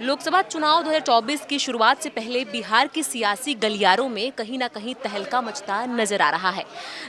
लोकसभा चुनाव 2024 की शुरुआत से पहले बिहार की सियासी गलियारों में कहीं ना कहीं तहलका मचता नजर आ रहा है।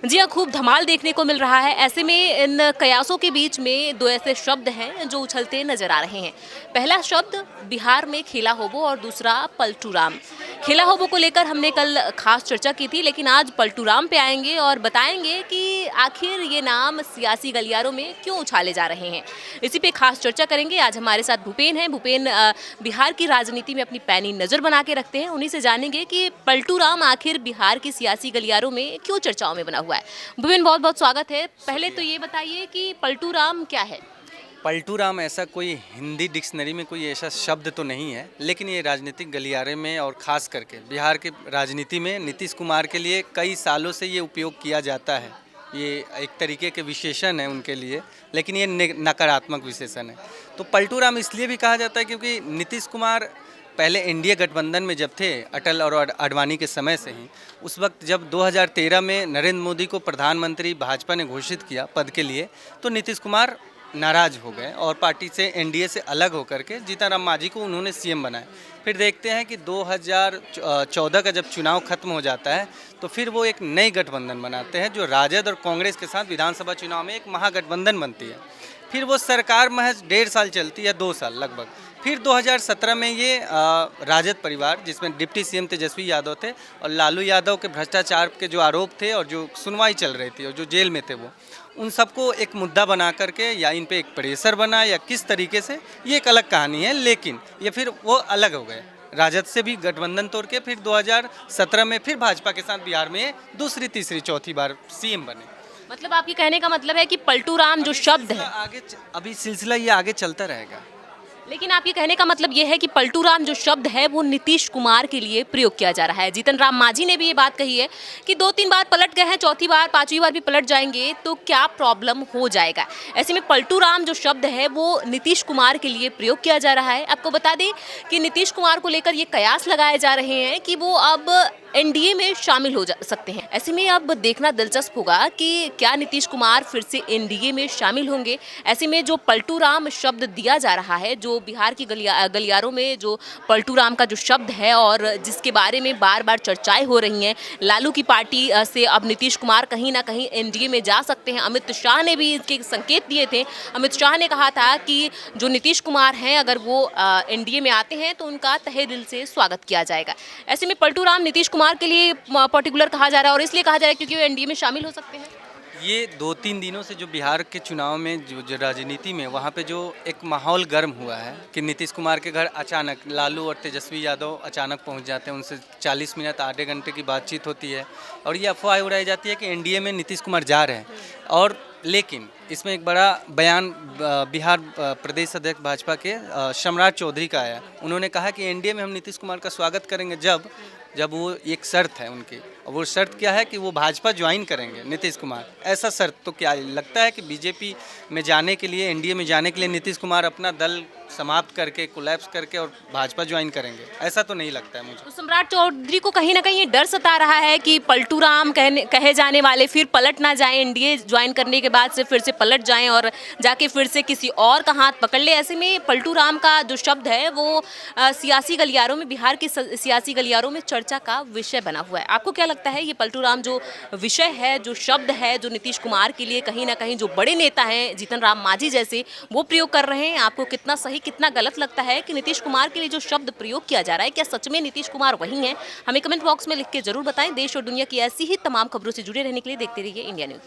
जी हाँ, खूब धमाल देखने को मिल रहा है। ऐसे में इन कयासों के बीच में दो ऐसे शब्द हैं जो उछलते नजर आ रहे हैं। पहला शब्द बिहार में खेला होबो और दूसरा पलटू राम। खेला होबो को लेकर हमने कल खास चर्चा की थी, लेकिन आज पलटू राम पे आएंगे और बताएंगे कि आखिर ये नाम सियासी गलियारों में क्यों उछाले जा रहे हैं। इसी पे खास चर्चा करेंगे। आज हमारे साथ भूपेन हैं। भूपेन बिहार की राजनीति में अपनी पैनी नज़र बना के रखते हैं। उन्हीं से जानेंगे कि पलटू राम आखिर बिहार की सियासी गलियारों में क्यों चर्चाओं में बना हुआ है। भूपेन, बहुत बहुत स्वागत है। पहले तो ये बताइए कि पलटू राम क्या है। पलटू राम ऐसा कोई हिंदी डिक्शनरी में कोई ऐसा शब्द तो नहीं है, लेकिन ये राजनीतिक गलियारे में और ख़ास करके बिहार के राजनीति में नीतीश कुमार के लिए कई सालों से ये उपयोग किया जाता है। ये एक तरीके के विशेषण है उनके लिए, लेकिन ये नकारात्मक विशेषण है। तो पलटू राम इसलिए भी कहा जाता है क्योंकि नीतीश कुमार पहले एनडीए गठबंधन में जब थे, अटल और आडवाणी के समय से ही, उस वक्त जब 2013 में नरेंद्र मोदी को प्रधानमंत्री भाजपा ने घोषित किया पद के लिए, तो नीतीश कुमार नाराज हो गए और पार्टी से एनडीए से अलग होकर के जीतन राम मांझी को उन्होंने सीएम बनाया। फिर देखते हैं कि 2014 का जब चुनाव खत्म हो जाता है तो फिर वो एक नई गठबंधन बनाते हैं जो राजद और कांग्रेस के साथ विधानसभा चुनाव में एक महागठबंधन बनती है। फिर वो सरकार महज 1.5 साल चलती है, 2 साल लगभग। फिर 2017 में ये राजद परिवार, जिसमें डिप्टी सीएम तेजस्वी यादव थे और लालू यादव के भ्रष्टाचार के जो आरोप थे और जो सुनवाई चल रही थी और जो जेल में थे, वो उन सबको एक मुद्दा बना करके या इन पे एक प्रेशर बना या किस तरीके से, ये एक अलग कहानी है। लेकिन ये फिर वो अलग हो गए, राजद से भी गठबंधन तोड़ के फिर 2017 में फिर भाजपा के साथ बिहार में दूसरी तीसरी चौथी बार सीएम बने। मतलब आपके कहने का मतलब है कि पलटू राम जो शब्द है, अभी सिलसिला ये आगे चलता रहेगा। लेकिन आपके कहने का मतलब ये है कि पलटू राम जो शब्द है वो नीतीश कुमार के लिए प्रयोग किया जा रहा है। जीतन राम मांझी ने भी ये बात कही है कि 2-3 बार पलट गए हैं, चौथी बार 5वीं बार भी पलट जाएंगे तो क्या प्रॉब्लम हो जाएगा। ऐसे में पलटू राम जो शब्द है वो नीतीश कुमार के लिए प्रयोग किया जा रहा है। आपको बता दें कि नीतीश कुमार को लेकर ये कयास लगाए जा रहे हैं कि वो अब एनडीए में शामिल हो जा सकते हैं। ऐसे में अब देखना दिलचस्प होगा कि क्या नीतीश कुमार फिर से एनडीए में शामिल होंगे। ऐसे में जो पलटू राम शब्द दिया जा रहा है, जो बिहार की गलियारों में जो पलटू राम का जो शब्द है और जिसके बारे में बार बार चर्चाएं हो रही हैं, लालू की पार्टी से अब नीतीश कुमार कहीं ना कहीं एनडीए में जा सकते हैं। अमित शाह ने भी इसके संकेत दिए थे। अमित शाह ने कहा था कि जो नीतीश कुमार हैं, अगर वो एनडीए में आते हैं तो उनका तहे दिल से स्वागत किया जाएगा। ऐसे में पलटू राम नीतीश कुमार के लिए पर्टिकुलर कहा जा रहा है और इसलिए कहा जा रहा है क्योंकि वो एनडीए में शामिल हो सकते हैं। ये 2-3 दिनों से जो बिहार के चुनाव में जो राजनीति में वहाँ पे जो एक माहौल गर्म हुआ है कि नीतीश कुमार के घर अचानक लालू और तेजस्वी यादव अचानक पहुँच जाते हैं, उनसे 40 मिनट आधे घंटे की बातचीत होती है और ये अफवाह उड़ाई जाती है कि एनडीए में नीतीश कुमार जा रहे हैं। और लेकिन इसमें एक बड़ा बयान बिहार प्रदेश अध्यक्ष भाजपा के सम्राट चौधरी का आया। उन्होंने कहा कि एनडीए में हम नीतीश कुमार का स्वागत करेंगे जब वो एक शर्त है उनकी, और वो शर्त क्या है कि वो भाजपा ज्वाइन करेंगे नीतीश कुमार। ऐसा शर्त तो क्या लगता है कि बीजेपी में जाने के लिए, एनडीए में जाने के लिए नीतीश कुमार अपना दल समाप्त करके, कोलैप्स करके और भाजपा ज्वाइन करेंगे? ऐसा तो नहीं लगता है मुझे। तो सम्राट चौधरी को कहीं ना कहीं ये डर सता रहा है कि पलटू राम कहे जाने वाले फिर पलट ना जाएं, एनडीए ज्वाइन करने के बाद से फिर से पलट जाएं और जाके फिर से किसी और का हाथ पकड़ ले। ऐसे में पलटू राम का जो शब्द है वो सियासी गलियारों में, बिहार की सियासी गलियारों में चर्चा का विषय बना हुआ है। आपको क्या लगता है ये पलटू राम जो विषय है, जो शब्द है, जो नीतीश कुमार के लिए कहीं ना कहीं जो बड़े नेता हैं जीतन राम मांझी जैसे, वो प्रयोग कर रहे हैं, आपको कितना सही कितना गलत लगता है कि नीतीश कुमार के लिए जो शब्द प्रयोग किया जा रहा है, क्या सच में नीतीश कुमार वही हैं? हमें कमेंट बॉक्स में लिख के जरूर बताएं। देश और दुनिया की ऐसी ही तमाम खबरों से जुड़े रहने के लिए देखते रहिए इंडिया न्यूज़।